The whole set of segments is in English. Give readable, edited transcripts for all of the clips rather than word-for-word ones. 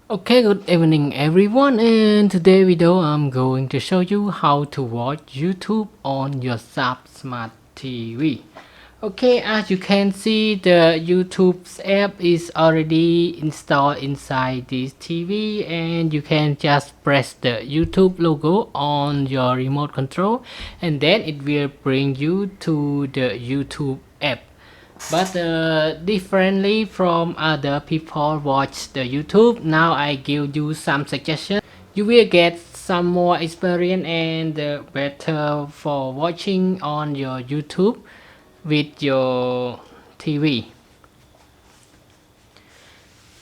Okay, good evening everyone, and today video I'm going to show you how to watch YouTube on your smart TV. Okay, as you can see, the YouTube's app is already installed inside this TV, and you can just press the YouTube logo on your remote control, and then it will bring you to the YouTube app. But differently from other people watch the YouTube, now I give you some suggestions. You will get some more experience and better for watching on your YouTube with your TV.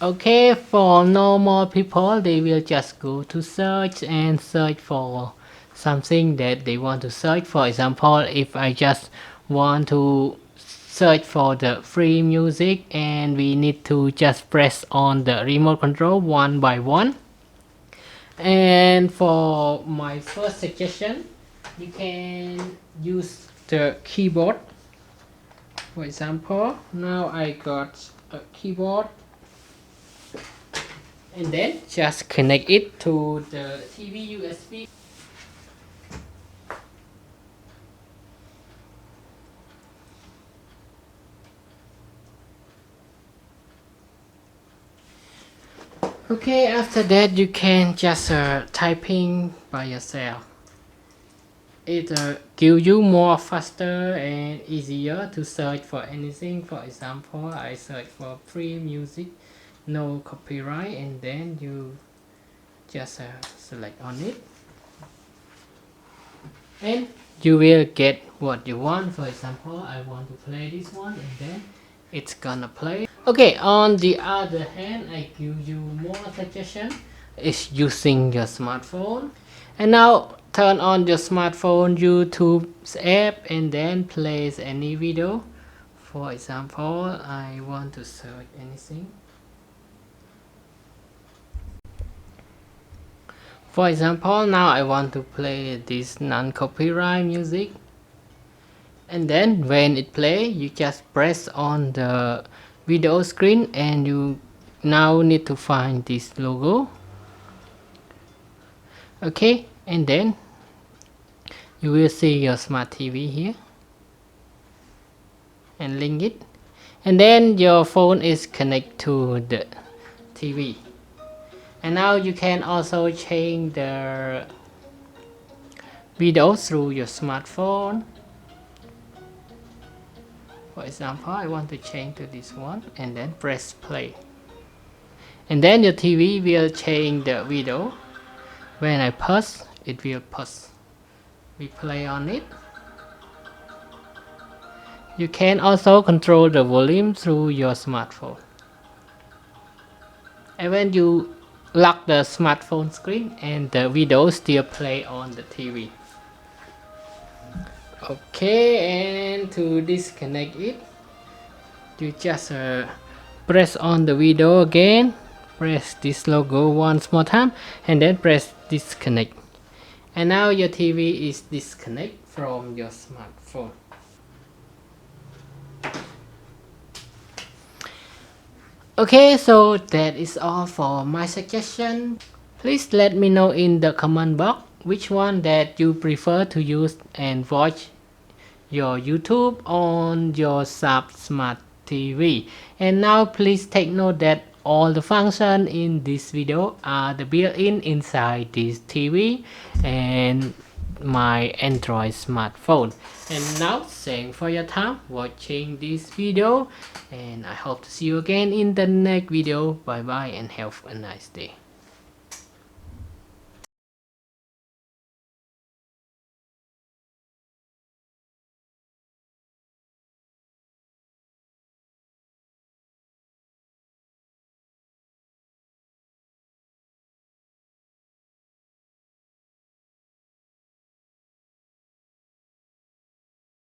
Okay, for normal people, they will just go to search and search for something that they want to search. For example, if I just want to search for the free music, and we need to just press on the remote control one by one. And for my first suggestion, you can use the keyboard. For example, now I got a keyboard, and then just connect it to the TV USB. Okay, after that you can just typing by yourself. It gives you more faster and easier to search for anything. For example, I search for free music, no copyright, and then you just select on it, and you will get what you want. For example, I want to play this one, and then it's gonna play. Okay, on the other hand, I give you more suggestion is using your smartphone. And now turn on your smartphone YouTube's app, and then place any video. For example, I want to search anything. For example, now I want to play this non-copyright music, and then when it play, you just press on the video screen, and you now need to find this logo. Okay, and then you will see your smart TV here, and link it, and then your phone is connected to the TV. And now you can also change the video through your smartphone. For example, I want to change to this one, and then press play, and then your TV will change the video. When I pause, it will pause. We play on it. You can also control the volume through your smartphone. And when you lock the smartphone screen, and the video still play on the TV. Okay, and to disconnect it, you just press on the video again, press this logo once more time, and then press disconnect. And now your TV is disconnected from your smartphone. Okay, so that is all for my suggestion. Please let me know in the comment box which one that you prefer to use and watch your YouTube on your smart TV. And now please take note that all the functions in this video are the built-in inside this TV and my Android smartphone. And now thanks for your time watching this video, and I hope to see you again in the next video. Bye bye and have a nice day.